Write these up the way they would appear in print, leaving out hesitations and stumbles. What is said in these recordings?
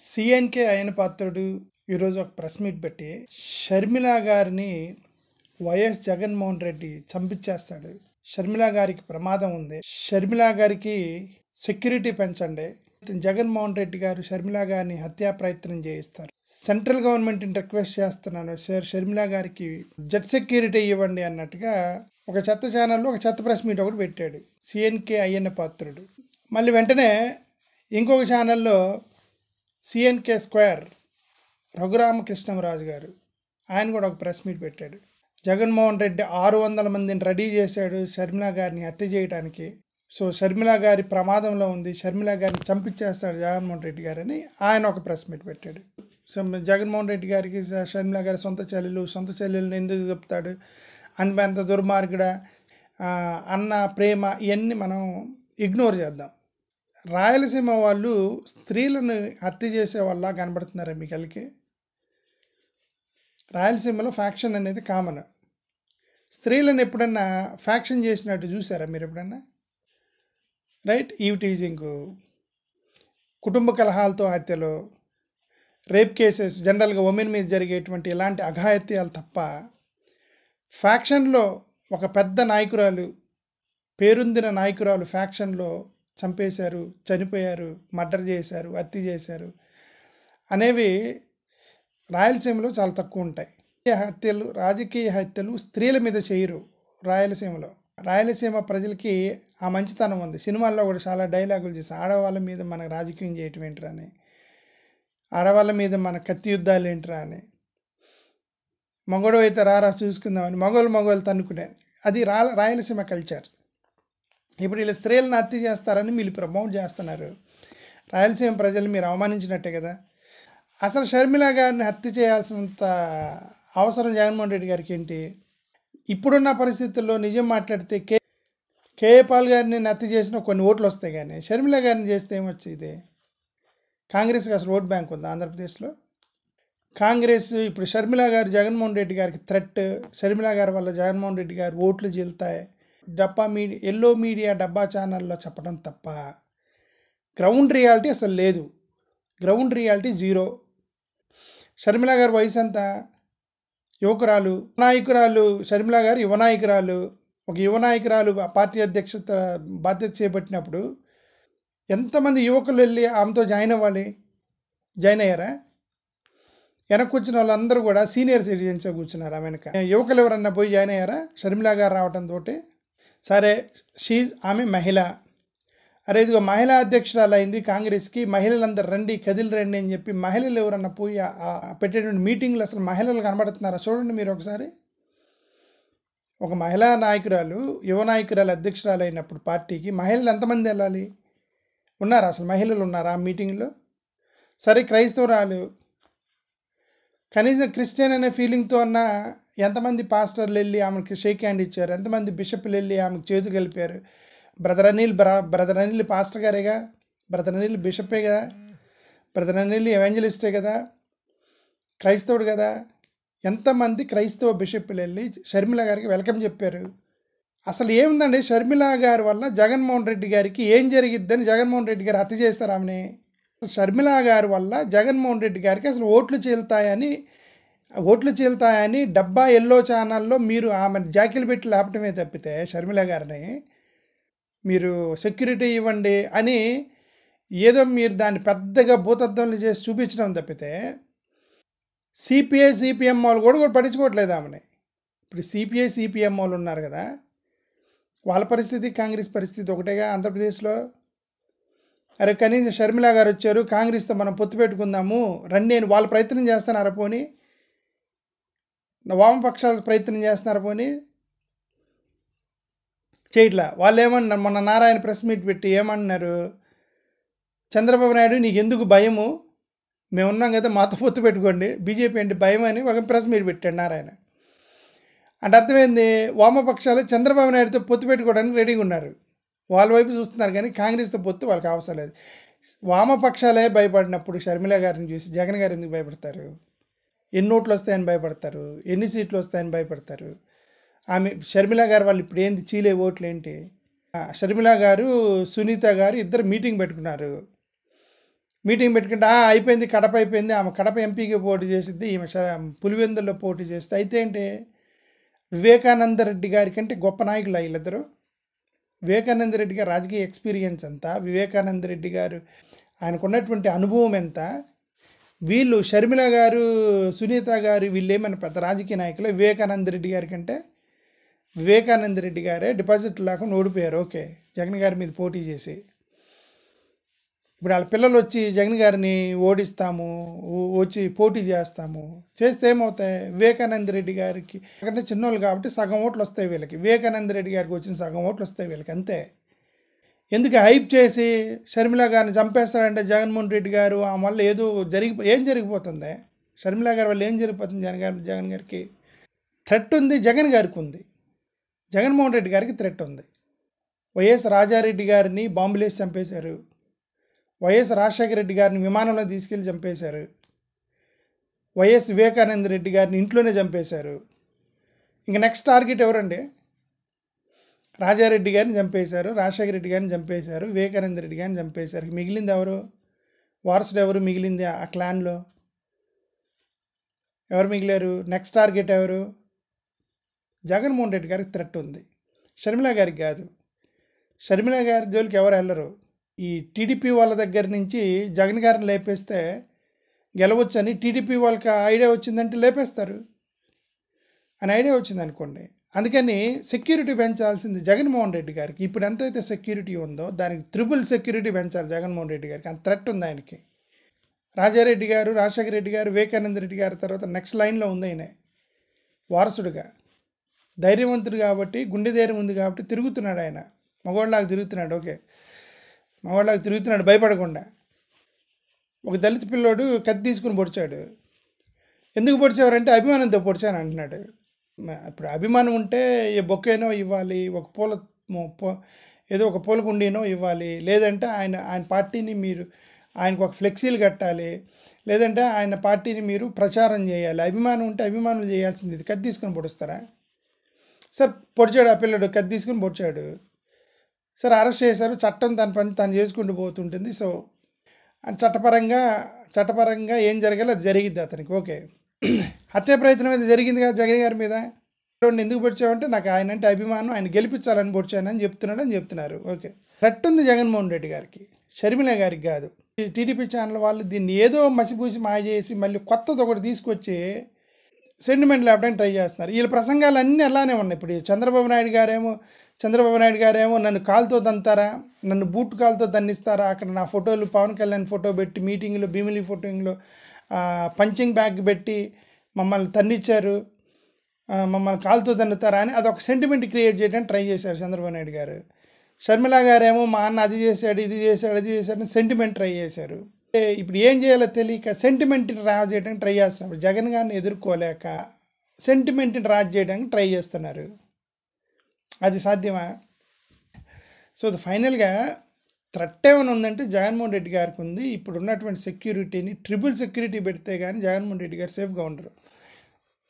CNK అయిన పాత్రుడు ఈరోజు ఒక ప్రెస్ మీట్ పెట్టి షర్మిల గారిని వైఎస్ జగన్మోహన్ రెడ్డి చంపించేస్తాడు. షర్మిల గారికి ప్రమాదం ఉంది, షర్మిల గారికి సెక్యూరిటీ పెంచండి, జగన్మోహన్ రెడ్డి గారు షర్మిల గారిని హత్యా ప్రయత్నం చేయిస్తారు, సెంట్రల్ గవర్నమెంట్ని రిక్వెస్ట్ చేస్తున్నాను సార్ షర్మిల గారికి జెట్ సెక్యూరిటీ ఇవ్వండి అన్నట్టుగా ఒక చెత్త ఛానల్లో ఒక చెత్త ప్రెస్ మీట్ ఒకటి పెట్టాడు సిఎన్కే అయ్యన్న పాత్రుడు. మళ్ళీ వెంటనే ఇంకొక ఛానల్లో సిఎన్కే స్క్వేర్ రఘురామకృష్ణరాజు గారు ఆయన కూడా ఒక ప్రెస్ మీట్ పెట్టాడు. జగన్మోహన్ రెడ్డి 600 మందిని రెడీ చేశాడు షర్మిల గారిని హత్య చేయడానికి. సో షర్మిల గారి ప్రమాదంలో ఉంది, షర్మిల గారిని చంపించేస్తాడు జగన్మోహన్ రెడ్డి గారని ఆయన ఒక ప్రెస్ మీట్ పెట్టాడు. సో జగన్మోహన్ రెడ్డి గారికి షర్మిల గారి సొంత చెల్లెలను ఎందుకు చెప్తాడు, అంత దుర్మార్గుడా, అన్న ప్రేమ ఇవన్నీ మనం ఇగ్నోర్ చేద్దాం. రాయలసీమ వాళ్ళు స్త్రీలను హత్య చేసే వాళ్ళ కనబడుతున్నారా మీకు కలికి? రాయలసీమలో ఫ్యాక్షన్ అనేది కామన్. స్త్రీలను ఎప్పుడన్నా ఫ్యాక్షన్ చేసినట్టు చూసారా మీరు ఎప్పుడన్నా? రైట్, ఈవ్ టీజింగ్, కుటుంబ కలహాలతో హత్యలు, రేప్ కేసెస్, జనరల్గా ఉమెన్ మీద జరిగేటువంటి ఇలాంటి అఘాయిత్యాలు తప్ప ఫ్యాక్షన్లో ఒక పెద్ద నాయకురాలు, పేరొందిన నాయకురాలు ఫ్యాక్షన్లో చంపేశారు, చనిపోయారు, మర్డర్ చేశారు, హత్య చేశారు అనేవి రాయలసీమలో చాలా తక్కువ ఉంటాయి. రాజకీయ హత్యలు స్త్రీల మీద చేయరు రాయలసీమలో. రాయలసీమ ప్రజలకి ఆ మంచితనం ఉంది. సినిమాల్లో కూడా చాలా డైలాగులు చేసి ఆడవాళ్ళ మీద మనకు రాజకీయం చేయటం ఏంట్రా అని, ఆడవాళ్ళ మీద మన కత్తి యుద్ధాలు ఏంట్రా అని, మగోడు అయితే రారా చూసుకుందామని మగోళ్ళు తన్నుకునేది. అది రాయలసీమ కల్చర్. ఇప్పుడు వీళ్ళు స్త్రీలను హత్య చేస్తారని వీళ్ళు ప్రమోట్ చేస్తున్నారు. రాయలసీమ ప్రజలు మీరు అవమానించినట్టే కదా. అసలు షర్మిల గారిని హత్య చేయాల్సినంత అవసరం జగన్మోహన్ రెడ్డి గారికి ఏంటి? ఇప్పుడున్న పరిస్థితుల్లో నిజం మాట్లాడితే కేఏ పాల్ గారిని హత్య చేసిన కొన్ని ఓట్లు వస్తాయి, కానీ షర్మిల గారిని చేస్తే ఏమొచ్చేది? కాంగ్రెస్కి అసలు ఓట్ బ్యాంక్ ఉంది ఆంధ్రప్రదేశ్లో. కాంగ్రెస్ ఇప్పుడు షర్మిల గారు జగన్మోహన్ రెడ్డి గారికి థ్రెట్, షర్మిల గారి వల్ల జగన్మోహన్ రెడ్డి గారు ఓట్లు చీలుతాయి ఎల్లో మీడియా డబ్బా ఛానల్లో చెప్పడం తప్ప గ్రౌండ్ రియాలిటీ అసలు లేదు. Ground reality zero. షర్మిల గారి వయసు ఎంత? యువకురాలు, నాయకురాలు. షర్మిల గారు యువనాయకురాలు. ఒక యువనాయకురాలు పార్టీ అధ్యక్షత బాధ్యత చేపట్టినప్పుడు ఎంతమంది యువకులు వెళ్ళి ఆమెతో జాయిన్ అవ్వాలి? జాయిన్ అయ్యారా? వెనక్కి వచ్చిన వాళ్ళందరూ కూడా సీనియర్ సిటిజన్స్గా కూర్చున్నారు. ఆమె వెనక యువకులు ఎవరన్నా పోయి జాయిన్ అయ్యారా? షర్మిల గారు రావడంతో సరే ఆమె మహిళ, అరే ఇదిగో మహిళా అధ్యక్షురాలు అయింది కాంగ్రెస్కి, మహిళలందరూ రండి కదిలి రండి అని చెప్పి మహిళలు ఎవరన్నా పోయి పెట్టేటువంటి మీటింగ్లు అసలు మహిళలు కనబడుతున్నారా? చూడండి మీరు ఒకసారి. ఒక మహిళా నాయకురాలు, యువ నాయకురాలు అధ్యక్షురాలు అయినప్పుడు పార్టీకి మహిళలు ఎంతమంది వెళ్ళాలి? ఉన్నారా అసలు? మహిళలు ఉన్నారా ఆ మీటింగ్లో? సరే క్రైస్తవురాలు, కనీసం క్రిస్టియన్ అనే ఫీలింగ్తో అన్న ఎంతమంది పాస్టర్లు వెళ్ళి ఆమెకి షేక్ హ్యాండ్ ఇచ్చారు? ఎంతమంది బిషప్లు వెళ్ళి ఆమెకు చేతులు కలిపారు? బ్రదర్ అనిల్ పాస్టర్ గారేగా, బ్రదర్ అనిల్ బిషప్పే కదా, బ్రదర్ అనిల్ ఎవాంజలిస్టే కదా, క్రైస్తవుడు కదా. ఎంతమంది క్రైస్తవ బిషప్లు వెళ్ళి షర్మిల గారికి వెల్కమ్ చెప్పారు? అసలు ఏముందండి, షర్మిల గారి వల్ల జగన్మోహన్ రెడ్డి గారికి ఏం జరిగిద్దని జగన్మోహన్ రెడ్డి గారు హత్య చేస్తారు ఆమెని? షర్మిల గారి వల్ల జగన్మోహన్ రెడ్డి గారికి అసలు ఓట్లు చీలుతాయని డబ్బా ఎల్లో ఛానల్లో మీరు ఆమె జాకీలు పెట్టి లేపటమే తప్పితే, షర్మిల గారిని మీరు సెక్యూరిటీ ఇవ్వండి అని ఏదో మీరు దాన్ని పెద్దగా భూతత్వంలో చేసి చూపించడం తప్పితే, సిపిఎం వాళ్ళు కూడా పట్టించుకోవట్లేదు ఆమెని. ఇప్పుడు సిపిఎం వాళ్ళు ఉన్నారు కదా, వాళ్ళ పరిస్థితి కాంగ్రెస్ పరిస్థితి ఒకటేగా ఆంధ్రప్రదేశ్లో. అరే కనీసం షర్మిల గారు వచ్చారు, కాంగ్రెస్తో మనం పొత్తు పెట్టుకుందాము రండి అని వాళ్ళు ప్రయత్నం చేస్తున్నారా? పోనీ వామపక్షాలు ప్రయత్నం చేస్తున్నారా? పోనీ చేయట్లా. వాళ్ళు ఏమన్నారు? మొన్న నారాయణ ప్రెస్ మీట్ పెట్టి ఏమన్నారు? చంద్రబాబు నాయుడు నీకు ఎందుకు భయము, మేము ఉన్నాం కదా మాతో పొత్తు పెట్టుకోండి, బీజేపీ అంటే భయం అని ఒక ప్రెస్ మీట్ పెట్టాడు నారాయణ. అంటే అర్థమైంది, వామపక్షాలు చంద్రబాబు నాయుడుతో పొత్తు పెట్టుకోవడానికి రెడీగా ఉన్నారు. వాళ్ళ వైపు చూస్తున్నారు, కానీ కాంగ్రెస్తో పొత్తు వాళ్ళకి అవసరం లేదు. వామపక్షాలే భయపడినప్పుడు షర్మిల గారిని చూసి జగన్ గారు ఎందుకు భయపడతారు? ఎన్ని ఓట్లు వస్తాయని భయపడతారు? ఎన్ని సీట్లు వస్తాయని భయపడతారు? ఆమె షర్మిల గారు వాళ్ళు ఇప్పుడు ఏంది చీలే ఓట్లు ఏంటి? షర్మిల గారు సునీత గారు ఇద్దరు మీటింగ్ పెట్టుకున్నారు. మీటింగ్ పెట్టుకుంటే అయిపోయింది, కడప అయిపోయింది, ఆమె కడప ఎంపీకి పోటీ చేసిద్ది, ఈమె పులివెందుల్లో పోటీ చేస్తే. అయితే ఏంటి, వివేకానంద రెడ్డి గారి కంటే గొప్ప నాయకులు వీళ్ళిద్దరు. వివేకానంద రెడ్డి గారు రాజకీయ ఎక్స్పీరియన్స్ ఎంత, వివేకానంద రెడ్డి గారు ఆయనకున్నటువంటి అనుభవం ఎంత, వీళ్ళు షర్మిల గారు, సునీత గారు, వీళ్ళు ఏమైనా పెద్ద రాజకీయ నాయకులు. వివేకానంద రెడ్డి గారి కంటే వివేకానంద రెడ్డి గారే డిపాజిట్ లేకుండా ఓడిపోయారు. ఓకే, జగన్ గారి మీద పోటీ చేసి. ఇప్పుడు వాళ్ళ పిల్లలు వచ్చి జగన్ గారిని ఓడిస్తాము, వచ్చి పోటీ చేస్తాము చేస్తే ఏమవుతాయి, వివేకానంద రెడ్డి గారికి అంటే చిన్నోళ్ళు కాబట్టి సగం ఓట్లు వస్తాయి వీళ్ళకి, వివేకానంద రెడ్డి గారికి వచ్చిన సగం ఓట్లు వస్తాయి వీళ్ళకి, అంతే. ఎందుకు హైప్ చేసి షర్మిల గారిని చంపేస్తారంటే జగన్మోహన్ రెడ్డి గారు ఆ వల్ల ఏం జరిగిపోతుంది, షర్మిల గారి వల్ల ఏం జరిగిపోతుంది, జగన్ గారికి థ్రెట్ ఉంది, జగన్ గారికి ఉంది, జగన్మోహన్ రెడ్డి గారికి థ్రెట్ ఉంది. వైఎస్ రాజారెడ్డి గారిని బాంబులేసి చంపేశారు, వైఎస్ రాజశేఖర రెడ్డి గారిని విమానంలో తీసుకెళ్ళి చంపేశారు, వైఎస్ వివేకానంద రెడ్డి గారిని ఇంట్లోనే చంపేశారు. ఇంక నెక్స్ట్ టార్గెట్ ఎవరండి, రాజారెడ్డి గారిని చంపేశారు, రాజశేఖర రెడ్డి గారిని చంపేశారు, వివేకానంద రెడ్డి గారిని చంపేశారు. మిగిలింది ఎవరు, వారసుడు ఎవరు మిగిలింది ఆ క్లాన్లో, ఎవరు మిగిలారు, నెక్స్ట్ టార్గెట్ ఎవరు, జగన్మోహన్ రెడ్డి గారికి థ్రెట్ ఉంది, షర్మిల గారికి కాదు. షర్మిల గారి జోలికి ఎవరు వెళ్ళరు. ఈ టీడీపీ వాళ్ళ దగ్గర నుంచి జగన్ గారిని లేపేస్తే గెలవచ్చని టీడీపీ వాళ్ళకి ఐడియా వచ్చిందంటే లేపేస్తారు అని ఐడియా వచ్చింది అనుకోండి. అందుకని సెక్యూరిటీ పెంచాల్సింది జగన్మోహన్ రెడ్డి గారికి. ఇప్పుడు ఎంతైతే సెక్యూరిటీ ఉందో దానికి త్రిబుల్ సెక్యూరిటీ పెంచాలి జగన్మోహన్ రెడ్డి గారికి, అంత థ్రెట్ ఉంది ఆయనకి. రాజారెడ్డి గారు, రాజశేఖర రెడ్డి గారు, వివేకానంద రెడ్డి గారి తర్వాత నెక్స్ట్ లైన్లో ఉంది ఆయన వారసుడుగా. ధైర్యవంతుడు కాబట్టి, గుండె ధైర్యం ఉంది కాబట్టి తిరుగుతున్నాడు ఆయన, మగవాళ్ళలాగా తిరుగుతున్నాడు. ఓకే, మగవాళ్ళలాగా తిరుగుతున్నాడు భయపడకుండా. ఒక దళిత పిల్లోడు కత్తి తీసుకుని పొడిచాడు. ఎందుకు పొడిచేవారంటే అభిమానంతో పొడిచాను అంటున్నాడు. ఇప్పుడు అభిమానం ఉంటే ఏ బొకేనో ఇవ్వాలి, ఏదో ఒక పూల కుండీనో ఇవ్వాలి, లేదంటే ఆయన పార్టీని మీరు ఆయనకు ఒక ఫ్లెక్సీలు కట్టాలి, లేదంటే ఆయన పార్టీని మీరు ప్రచారం చేయాలి. అభిమానం ఉంటే అభిమానులు చేయాల్సింది. ఇది కత్తి తీసుకొని పొడుస్తారా? సార్ పొడిచాడు, ఆ పిల్లడు కత్తి తీసుకుని పొడిచాడు, సార్ అరెస్ట్ చేశారు, చట్టం తన పని తను చేసుకుంటూ పోతుంటుంది. సో చట్టపరంగా ఏం జరగాలి అది జరిగిద్ది అతనికి. ఓకే, హత్య ప్రయత్నం అయితే జరిగింది కదా జగన్ గారి మీద. ఎందుకు పొడిచావంటే నాకు ఆయన అంటే అభిమానం, ఆయన గెలిపించాలని పొడిచానని చెప్తున్నారు. ఓకే, థ్రెట్ ఉంది జగన్మోహన్ రెడ్డి గారికి, షర్మిల గారికి కాదు. టీడీపీ ఛానల్ వాళ్ళు దీన్ని ఏదో మసిపూసి మాయ చేసి మళ్ళీ కొత్తది ఒకటి తీసుకొచ్చి సెంటిమెంట్ లేపడానికి ట్రై చేస్తున్నారు. వీళ్ళ ప్రసంగాలు అన్నీ అలానే ఉన్నాయి. ఇప్పుడు చంద్రబాబు నాయుడు గారేమో నన్ను కాలుతో తంతారా, నన్ను బూట్ కాలుతో తన్నిస్తారా, అక్కడ నా ఫోటోలు పవన్ కళ్యాణ్ ఫోటో పెట్టి మీటింగ్లో, భీమిలి ఫోటోలో పంచింగ్ బ్యాగ్ పెట్టి మమ్మల్ని తన్నిచ్చారు, మమ్మల్ని కాలుతో తన్నుతారా అని అదొక సెంటిమెంట్ క్రియేట్ చేయడానికి ట్రై చేశారు చంద్రబాబు నాయుడు గారు. షర్మిల గారేమో మా అన్న అది చేశాడు, ఇది చేశాడు అని సెంటిమెంట్ ట్రై చేశారు. ఇప్పుడు ఏం చేయాలో తెలియక సెంటిమెంట్ని రాజ్ చేయడానికి ట్రై చేస్తున్నారు. జగన్ గారిని ఎదుర్కోలేక సెంటిమెంట్ని రాజ్ చేయడానికి ట్రై చేస్తున్నారు. అది సాధ్యమా? సో ఫైనల్గా థ్రెట్ ఏమైనా ఉందంటే జగన్మోహన్ రెడ్డి గారికి ఉంది. ఇప్పుడు ఉన్నటువంటి సెక్యూరిటీని ట్రిపుల్ సెక్యూరిటీ పెడితే కానీ జగన్మోహన్ రెడ్డి గారు సేఫ్గా ఉండరు.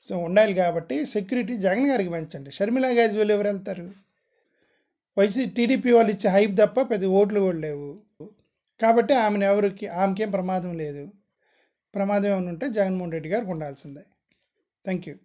సో ఉండాలి కాబట్టి సెక్యూరిటీ జగన్ గారికి పెంచండి. షర్మిల గారి జోలు ఎవరు వెళ్తారు? టీడీపీ వాళ్ళు ఇచ్చే హైప్ తప్ప పెద్ద ఓట్లు కూడా లేవు కాబట్టి ఆమెకేం ప్రమాదం లేదు. ప్రమాదం ఏమైనా ఉంటే జగన్మోహన్ రెడ్డి గారికి ఉండాల్సిందే. Thank you.